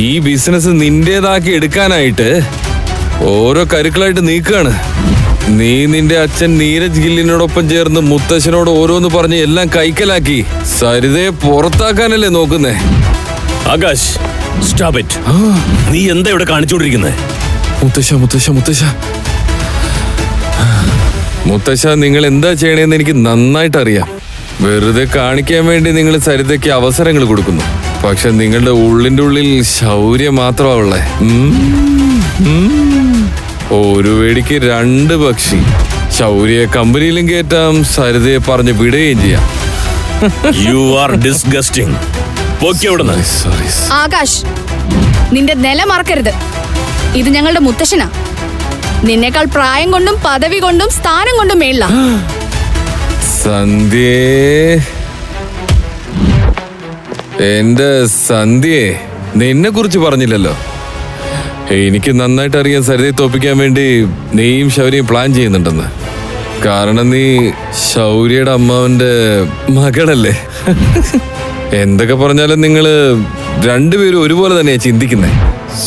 ഈ ബിസിനസ് നിന്റേതാക്കി എടുക്കാനായിട്ട് ഓരോ കരുക്കളായിട്ട് നീക്കുകയാണ്. നീ നിന്റെ അച്ഛൻ നീരജ് ഗില്ലിനോടൊപ്പം ചേർന്ന് മുത്തശ്ശനോട് ഓരോന്ന് പറഞ്ഞ് എല്ലാം കൈക്കലാക്കി സരിതയെ പുറത്താക്കാനല്ലേ നോക്കുന്നേ? Akash, stop it. നീ എന്താ ഇവിടെ കാണിച്ചുകൊണ്ടിരിക്കുന്നത്? മുത്തശ്ശ, നിങ്ങൾ എന്താ ചെയ്യണേന്ന് എനിക്ക് നന്നായിട്ട് അറിയാം. വെറുതെ കാണിക്കാൻ വേണ്ടി നിങ്ങൾ സരിതയ്ക്ക് അവസരങ്ങൾ കൊടുക്കുന്നു. പക്ഷെ നിങ്ങളുടെ ഉള്ളിന്റെ ഉള്ളിൽ ശൗര്യം മാത്രമാവുള്ളേ. ഒരു വെടിക്ക് രണ്ട് പക്ഷി. ശൗര്യയെ കമ്പനിയിലും കയറ്റാം, സരിതയെ പറഞ്ഞ് വിടുകയും ചെയ്യാം. You are disgusting. ആകാശ്, നിന്റെ നില മറക്കരുത്. ഇത് ഞങ്ങളുടെ മുത്തശ്ശനാ. നിന്നേക്കാൾ പ്രായം കൊണ്ടും പദവി കൊണ്ടും സ്ഥാനം കൊണ്ടും മേളില. സന്ധ്യേ, എന്റെ സന്ധ്യേ, നിന്നെ കുറിച്ച് പറഞ്ഞില്ലല്ലോ. എനിക്ക് നന്നായിട്ട് അറിയാം സരിതയെ തോപ്പിക്കാൻ വേണ്ടി നീയും ശൗര്യയും പ്ലാൻ ചെയ്യുന്നുണ്ടെന്ന്. കാരണം നീ ശൗര്യയുടെ അമ്മാവന്റെ മകളല്ലേ. എന്തൊക്കെ പറഞ്ഞാലും നിങ്ങള് രണ്ടുപേരും ഒരുപോലെ തന്നെയാ ചിന്തിക്കുന്നേ.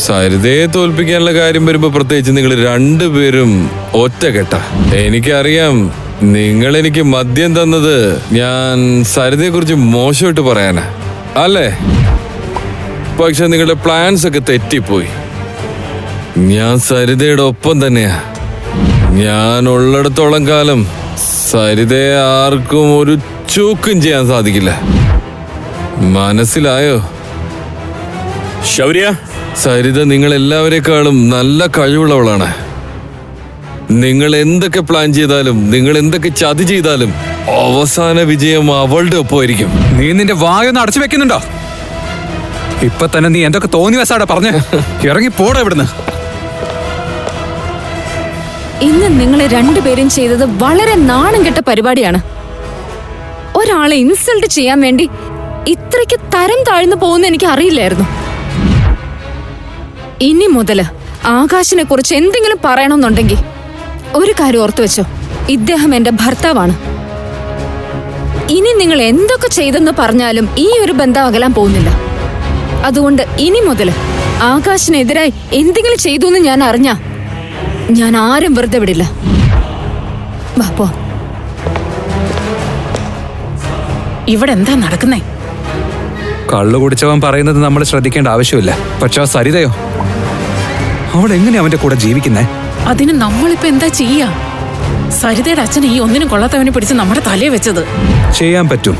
സരിതയെ തോൽപ്പിക്കാനുള്ള കാര്യം വരുമ്പോ പ്രത്യേകിച്ച് നിങ്ങൾ രണ്ടുപേരും ഒറ്റക്കെട്ടാ. എനിക്കറിയാം, നിങ്ങൾ എനിക്ക് മദ്യം തന്നത് ഞാൻ സരിതയെ കുറിച്ച് മോശമായിട്ട് പറയാനാ അല്ലേ? പക്ഷെ നിങ്ങളുടെ പ്ലാൻസ് ഒക്കെ തെറ്റിപ്പോയി. ഞാൻ സരിതയുടെ ഒപ്പം തന്നെയാ. ഞാൻ ഉള്ളിടത്തോളം കാലം സരിതയെ ആർക്കും ഒരു ചൂക്കും ചെയ്യാൻ സാധിക്കില്ല. മനസ്സിലായോ? ശൗര്യ, സരിത നിങ്ങൾ എല്ലാവരെക്കാളും നല്ല കഴിവുള്ളവളാണ്. നിങ്ങൾ എന്തൊക്കെ പ്ലാൻ ചെയ്താലും, നിങ്ങൾ എന്തൊക്കെ ചതി ചെയ്താലും അവസാന വിജയം അവളുടെ ഒപ്പമായിരിക്കും. നീ നിന്റെ വായൊന്ന് അടച്ചു വെക്കുന്നുണ്ടോ? ഇപ്പൊ തന്നെ നീ എന്തൊക്കെ തോന്നി വസാടാ പറഞ്ഞ് ഇറങ്ങി പോടാ ഇവിടുന്ന്. ഇന്ന് നിങ്ങൾ രണ്ടുപേരും ചെയ്തത് വളരെ നാണം കെട്ട പരിപാടിയാണ്. ഒരാളെ ഇൻസൾട്ട് ചെയ്യാൻ വേണ്ടി ഇത്രയ്ക്ക് തരം താഴ്ന്നു പോകുന്ന എനിക്ക് അറിയില്ലായിരുന്നു. ഇനി മുതല് ആകാശിനെ കുറിച്ച് എന്തെങ്കിലും പറയണമെന്നുണ്ടെങ്കിൽ ഒരു കാര്യം ഓർത്തു വെച്ചോ, ഇദ്ദേഹം എന്റെ ഭർത്താവാണ്. ഇനി നിങ്ങൾ എന്തൊക്കെ ചെയ്തെന്ന് പറഞ്ഞാലും ഈ ഒരു ബന്ധം അകലാൻ പോകുന്നില്ല. അതുകൊണ്ട് ഇനി മുതല് ആകാശിനെതിരായി എന്തെങ്കിലും ചെയ്തു എന്ന് ഞാൻ അറിഞ്ഞാ ഞാൻ ആരും വെറുതെ വിടില്ല. പോ. ഇവിടെ എന്താ നടക്കുന്നേ? കള്ളു കുടിച്ചവൻ പറയുന്നത് നമ്മൾ ശ്രദ്ധിക്കേണ്ട ആവശ്യമില്ല. പക്ഷെ ആ സരിതയോ, അവൾ എങ്ങനെയാ അവന്റെ കൂടെ ജീവിക്കുന്നേ? അതിന് നമ്മളിപ്പോ എന്താ ചെയ്യാ? സരിതയുടെ അച്ഛൻ ഈ ഒന്നിനും കൊള്ളാത്തവനെ പിടിച്ച് നമ്മുടെ തലയെ വെച്ചത്. ചെയ്യാൻ പറ്റും.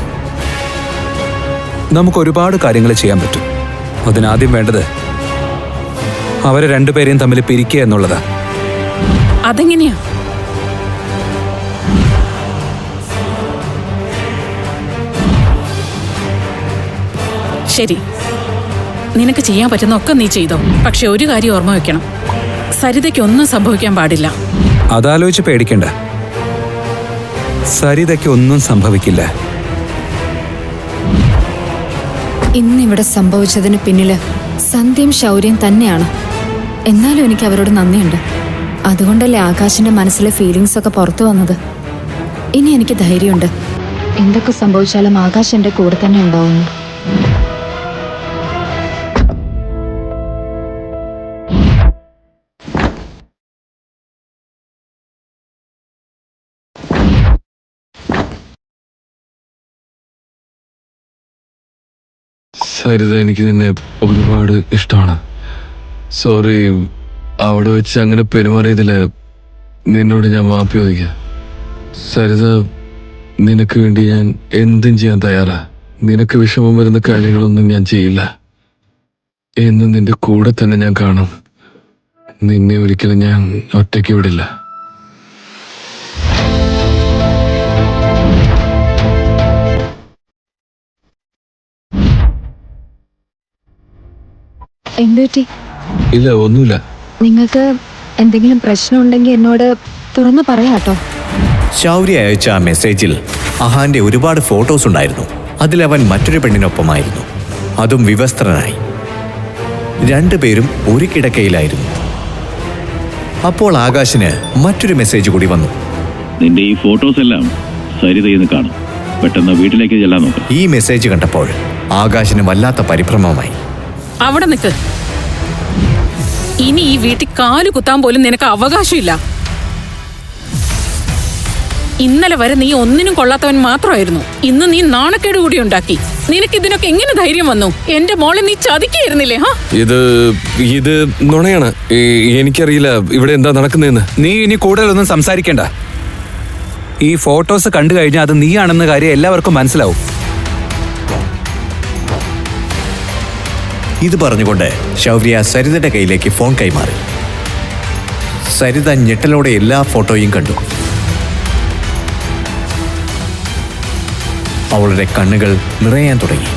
നമുക്ക് ഒരുപാട് കാര്യങ്ങൾ ചെയ്യാൻ പറ്റും. അതിനാദ്യം വേണ്ടത് അവരെ രണ്ടുപേരെയും തമ്മിൽ പിരിക്കുക എന്നുള്ളതാ. അതെങ്ങനെയാ? ശരി, നിനക്ക് ചെയ്യാൻ പറ്റുന്ന ഒക്കെ നീ ചെയ്തോ. പക്ഷെ ഒരു കാര്യം ഓർമ്മ വെക്കണം, സരിതയ്ക്ക് ഒന്നും സംഭവിക്കാൻ പാടില്ല. അതാലോചിച്ച് പേടിക്കണ്ട, സരിതയ്ക്ക് ഒന്നും സംഭവിക്കില്ല. ഇന്നിവിടെ സംഭവിച്ചതിന് പിന്നില് സന്ധ്യയും ശൗര്യം തന്നെയാണ്. എന്നാലും എനിക്ക് അവരോട് നന്ദിയുണ്ട്. അതുകൊണ്ടല്ലേ ആകാശിന്റെ മനസ്സിലെ ഫീലിങ്സ് ഒക്കെ പുറത്തു വന്നത്. ഇനി എനിക്ക് ധൈര്യമുണ്ട്. എന്തൊക്കെ സംഭവിച്ചാലും ആകാശ് എന്റെ കൂടെ തന്നെ ഉണ്ടാവുന്നു. സരിത, എനിക്ക് നിന്നെ ഒരുപാട് ഇഷ്ടമാണ്. സോറി, അവിടെ വെച്ച് അങ്ങനെ പെരുമാറിയതില് നിന്നോട് ഞാൻ മാപ്പി ചോദിക്കാം. സരിത, നിനക്ക് വേണ്ടി ഞാൻ എന്തും ചെയ്യാൻ തയ്യാറാ. നിനക്ക് വിഷമം വരുന്ന കാര്യങ്ങളൊന്നും ഞാൻ ചെയ്യില്ല. എന്നും നിന്റെ കൂടെ തന്നെ ഞാൻ കാണും. നിന്നെ ഒരിക്കലും ഞാൻ ഒറ്റയ്ക്ക് വിടില്ല. എന്തുപറ്റി? ഇല്ല, ഒന്നുമില്ല. നിങ്ങൾക്ക് എന്തെങ്കിലും പ്രശ്നമുണ്ടെങ്കിൽ എന്നോട് തുറന്നു പറയാട്ടോ. ശൗര്യ അയച്ച ആ മെസ്സേജിൽ അഹാന്റെ ഒരുപാട് ഫോട്ടോസ് ഉണ്ടായിരുന്നു. അതിലവൻ മറ്റൊരു പെണ്ണിനൊപ്പമായിരുന്നു, അതും വിവസ്ത്രനായി. രണ്ടുപേരും ഒരു കിടക്കയിലായിരുന്നു. അപ്പോൾ ആകാശിന് മറ്റൊരു മെസ്സേജ് കൂടി വന്നു. നിന്റെ ഈ ഫോട്ടോസ് എല്ലാം സരിതയെന്ന് കാണും. പെട്ടെന്ന് വീട്ടിലേക്ക് ചെല്ലാൻ നോക്കാം. ഈ മെസ്സേജ് കണ്ടപ്പോൾ ആകാശിന് വല്ലാത്ത പരിഭ്രമമായി. അവിടെ നിൽക്ക്. ഇനി ഈ വീട്ടിൽ കാല് കുത്താൻ പോലും നിനക്ക് അവകാശമില്ല. ഇന്നലെ വരെ നീ ഒന്നിനും കൊള്ളാത്തവൻ മാത്രമായിരുന്നു. ഇന്ന് നീ നാണക്കേട് കൂടി ഉണ്ടാക്കി. നിനക്ക് ഇതിനൊക്കെ എങ്ങനെ ധൈര്യം വന്നു? എന്റെ മോളെ നീ ചതിക്കായിരുന്നില്ലേ? ഇത് നുണയാണ്. എനിക്കറിയില്ല ഇവിടെ എന്താ നടക്കുന്നതെന്ന്. നീ ഇനി കൂടുതലൊന്നും സംസാരിക്കണ്ട. ഈ ഫോട്ടോസ് കണ്ടു കഴിഞ്ഞാൽ അത് നീയാണെന്ന കാര്യം എല്ലാവർക്കും മനസ്സിലാവും. ഇത് പറഞ്ഞുകൊണ്ട് ശൗര്യ സരിതയുടെ കയ്യിലേക്ക് ഫോൺ കൈമാറി. സരിത ഞെട്ടലോടെ എല്ലാ ഫോട്ടോയും കണ്ടു. അവളുടെ കണ്ണുകൾ നിറയാൻ തുടങ്ങി.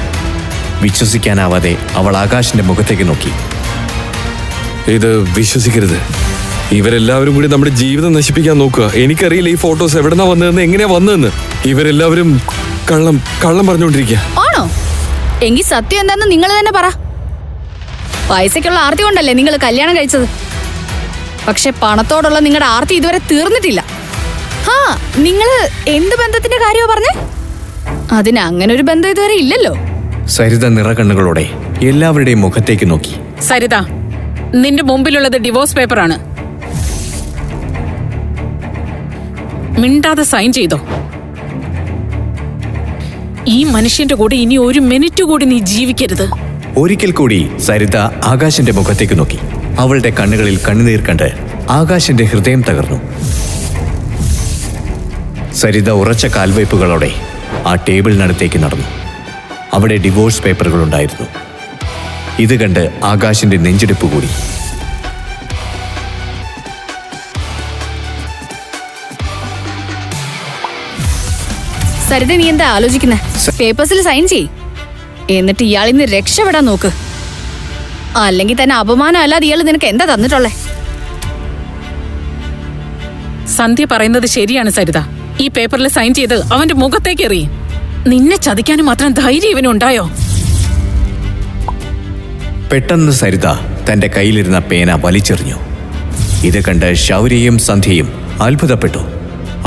വിശ്വസിക്കാനാവാതെ അവൾ ആകാശിന്റെ മുഖത്തേക്ക് നോക്കി. ഇത് വിശ്വസിക്കരുത്. ഇവരെല്ലാവരും കൂടി നമ്മുടെ ജീവിതം നശിപ്പിക്കാൻ നോക്കുക. എനിക്കറിയില്ല ഈ ഫോട്ടോസ് എവിടെന്നാ വന്നതെന്ന്, എങ്ങനെയാ വന്നതെന്ന്. ഇവരെല്ലാവരും കള്ളം പറഞ്ഞുകൊണ്ടിരിക്കുക. ആണോ? എങ്കിൽ സത്യം എന്താന്ന് നിങ്ങൾ തന്നെ പറ. പൈസക്കുള്ള ആർത്തി കൊണ്ടല്ലേ നിങ്ങൾ കല്യാണം കഴിച്ചത്. പക്ഷെ പണത്തോടുള്ള നിങ്ങളുടെ ആർത്തി ഇതുവരെ തീർന്നിട്ടില്ല. ആ, നിങ്ങള് എന്ത് ബന്ധത്തിന്റെ കാര്യമാ പറഞ്ഞേ? അതിന് അങ്ങനെ ഒരു ബന്ധം ഇതുവരെ ഇല്ലല്ലോ. സരിത നിറകണ്ണുകളോടെ എല്ലാവരുടെയും മുഖത്തേക്ക് നോക്കി. സരിത, നിന്റെ മുമ്പിലുള്ളത് ഡിവോഴ്സ് പേപ്പറാണ്. മിണ്ടാതെ സൈൻ ചെയ്തോ. ഈ മനുഷ്യന്റെ കൂടെ ഇനി ഒരു മിനിറ്റ് കൂടി നീ ജീവിക്കരുത്. ഒരിക്കൽ കൂടി സരിത ആകാശിന്റെ മുഖത്തേക്ക് നോക്കി. അവളുടെ കണ്ണുകളിൽ കണ്ണുനീർ കണ്ട് ആകാശിന്റെ ഹൃദയം തകർന്നു. സരിത ഉറച്ച കാൽവയ്പുകളോടെ ആ ടേബിളിനടുത്തേക്ക് നടന്നു. അവിടെ ഡിവോഴ്സ് പേപ്പറുകൾ ഉണ്ടായിരുന്നു. ഇത് കണ്ട് ആകാശിന്റെ നെഞ്ചിടിപ്പ് കൂടി. സരിത, നീ എന്താ ആലോചിക്കുന്നേ? പേപ്പേഴ്സിൽ സൈൻ ചെയ്. എന്നിട്ട് ഇയാളിന്ന് രക്ഷപ്പെടാൻ നോക്ക്. അല്ലെങ്കിൽ തന്നെ അപമാനം അല്ലാതെ ഇയാൾ നിനക്ക് എന്താ തന്നിട്ടുള്ളേ? സന്ധ്യ പറയുന്നത് ശരിയാണ് സരിത. ഈ പേപ്പറിൽ സൈൻ ചെയ്ത് അവന്റെ മുഖത്തേക്ക് എറിയും. നിന്നെ ചതിക്കാനും മാത്രം ധൈര്യം ഇവനുണ്ടായോ? പെട്ടെന്ന് സരിത തന്റെ കയ്യിലിരുന്ന പേന വലിച്ചെറിഞ്ഞു. ഇത് കണ്ട് ശൗര്യയും സന്ധ്യയും അത്ഭുതപ്പെട്ടു.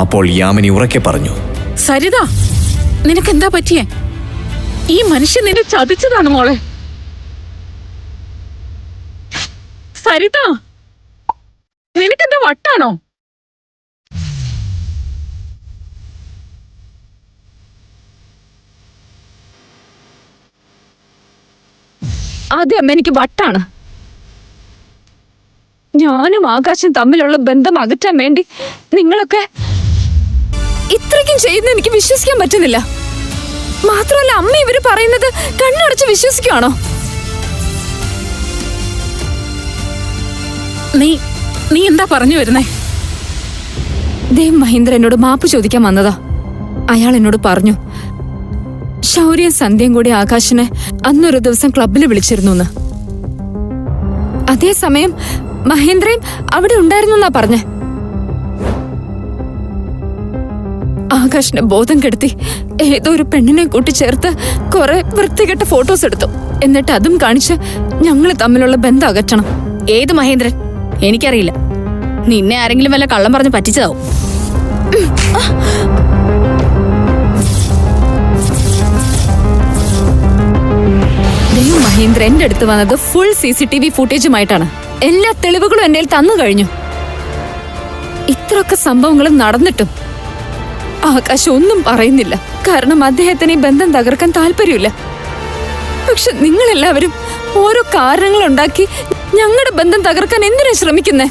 അപ്പോൾ യാമിനി ഉറക്കെ പറഞ്ഞു, സരിത, നിനക്കെന്താ പറ്റിയേ? ഈ മനുഷ്യൻ നിന്നെ ചതിച്ചതാണ് മോളെ. സരിത, നിനക്കെന്താ വട്ടാണോ? അതെ അമ്മ, എനിക്ക് വട്ടാണ്. ഞാനും ആകാശം തമ്മിലുള്ള ബന്ധം അകറ്റാൻ വേണ്ടി നിങ്ങളൊക്കെ ഇത്രയ്ക്കും ചെയ്യുന്ന എനിക്ക് വിശ്വസിക്കാൻ പറ്റുന്നില്ല. മാത്രമല്ല, അമ്മ ഇവര് പറയുന്നത് കണ്ണടച്ച് വിശ്വസിക്കുവാണോ? നീ എന്താ പറഞ്ഞു വരുന്നേ? ദേവ് മഹേന്ദ്ര എന്നോട് മാപ്പ് ചോദിക്കാൻ വന്നതാ. അയാൾ എന്നോട് പറഞ്ഞു ശൗര്യയും സന്ധ്യയും കൂടി ആകാശിനെ അന്നൊരു ദിവസം ക്ലബിൽ വിളിച്ചിരുന്നു. അതേസമയം മഹേന്ദ്രയും അവിടെ ഉണ്ടായിരുന്നു എന്നാ പറഞ്ഞേ. ആകാശിനെ ബോധം കെടുത്തി ഏതോ ഒരു പെണ്ണിനെ കൂട്ടിച്ചേർത്ത് കുറെ വൃത്തികെട്ട ഫോട്ടോസ് എടുത്തു. എന്നിട്ട് അതും കാണിച്ച് ഞങ്ങള് തമ്മിലുള്ള ബന്ധം അകറ്റണം. ഏത് മഹേന്ദ്രൻ? എനിക്കറിയില്ല. നിന്നെ ആരെങ്കിലും വല്ല കള്ളം പറഞ്ഞ് പറ്റിച്ചതാവും. ദേവ് മഹേന്ദ്ര എന്റെ അടുത്ത് വന്നത് ഫുൾ CCTV ഫുട്ടേജുമായിട്ടാണ്. എല്ലാ തെളിവുകളും എന്റെ തന്നു കഴിഞ്ഞു. ഇത്രയൊക്കെ സംഭവങ്ങളും നടന്നിട്ടും ആകാശ് ഒന്നും പറയുന്നില്ല. കാരണം അദ്ദേഹത്തിന് ഈ ബന്ധം തകർക്കാൻ താല്പര്യമില്ല. പക്ഷെ നിങ്ങളെല്ലാവരും ഓരോ കാരണങ്ങൾ ഉണ്ടാക്കി ഞങ്ങളുടെ ബന്ധം തകർക്കാൻ എന്തിനാ ശ്രമിക്കുന്നേ?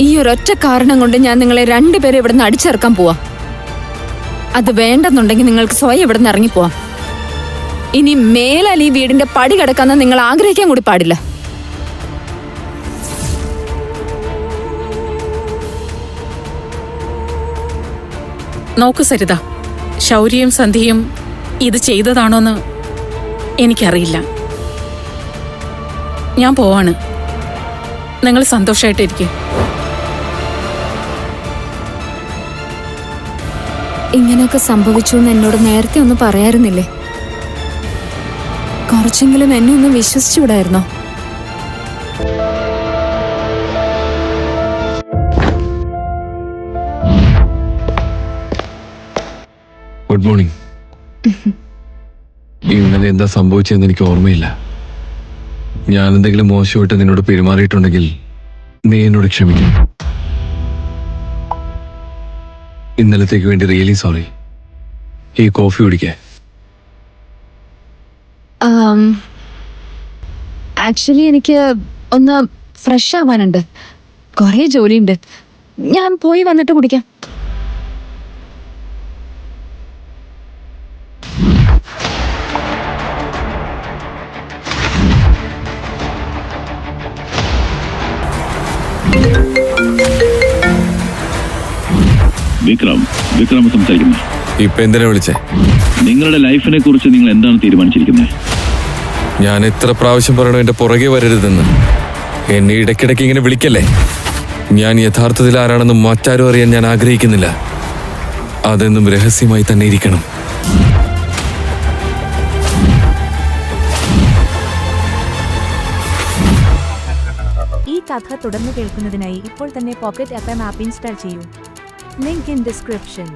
ഈ ഒരൊറ്റ കാരണം കൊണ്ട് ഞാൻ നിങ്ങളെ രണ്ടുപേരെ ഇവിടെ നിന്ന് അടിച്ചിറക്കാൻ പോവാം. അത് വേണ്ടെന്നുണ്ടെങ്കിൽ നിങ്ങൾക്ക് സ്വയം ഇവിടെ നിന്ന് ഇറങ്ങിപ്പോവാം. ഇനി മേലാൽ ഈ വീടിന്റെ പടി കിടക്കാന്ന് നിങ്ങൾ ആഗ്രഹിക്കാൻ കൂടി പാടില്ല. നോക്കു സരിത, ശൗര്യയും സന്ധ്യയും ഇത് ചെയ്തതാണോന്ന് എനിക്കറിയില്ല. ഞാൻ പോവാണ്. നിങ്ങൾ സന്തോഷമായിട്ടിരിക്കും. ഇങ്ങനെയൊക്കെ സംഭവിച്ചു എന്ന് എന്നോട് നേരത്തെ ഒന്ന് പറയാറുന്നില്ലേ? കുറച്ചെങ്കിലും എന്നെ ഒന്ന് വിശ്വസിച്ചുകൂടായിരുന്നോ? Good morning. ഇന്നലെ എന്താ സംഭവിച്ചതെന്ന് എനിക്ക് ഓർമ്മയില്ല. ഞാൻ എന്തെങ്കിലും മോശമായിട്ട് നിന്നോട് പെരുമാറിയിട്ടുണ്ടെങ്കിൽ നീ എന്നോട് ക്ഷമിക്കും. ഇന്നലത്തേക്ക് വേണ്ടി റിയലി സോറി. ഈ കോഫി കുടിക്കേ. ആക്ച്വലി എനിക്ക് ഒന്ന് ഫ്രഷ് ആവാനുണ്ട്, കുറേ ജോലിയുണ്ട്. ഞാൻ പോയി വന്നിട്ട് കുടിക്കാം. വിക്രം സംസാരിക്കുന്നത്. ഇപ്പൊ എന്തിനാ വിളിച്ചേ? നിങ്ങളുടെ ലൈഫിനെ കുറിച്ച് നിങ്ങൾ എന്താണ് തീരുമാനിച്ചിരിക്കുന്നത്? ഞാൻ എത്ര പ്രാവശ്യം പറയണോ എന്റെ പുറകെ വരരുതെന്ന്? എന്നെ ഇടയ്ക്കിടയ്ക്ക് ഇങ്ങനെ വിളിക്കല്ലേ. ഞാൻ യഥാർത്ഥത്തിൽ ആരാണെന്ന് മറ്റാരും അറിയാൻ ഞാൻ ആഗ്രഹിക്കുന്നില്ല. അതെന്നും രഹസ്യമായി തന്നെ ഇരിക്കണം. ഈ കഥ തുടർന്ന് കേൾക്കുന്നതിനായി ഇപ്പോൾ തന്നെ പോക്കറ്റ് FM ആപ്പ് ഇൻസ്റ്റാൾ ചെയ്യൂ. Link in description.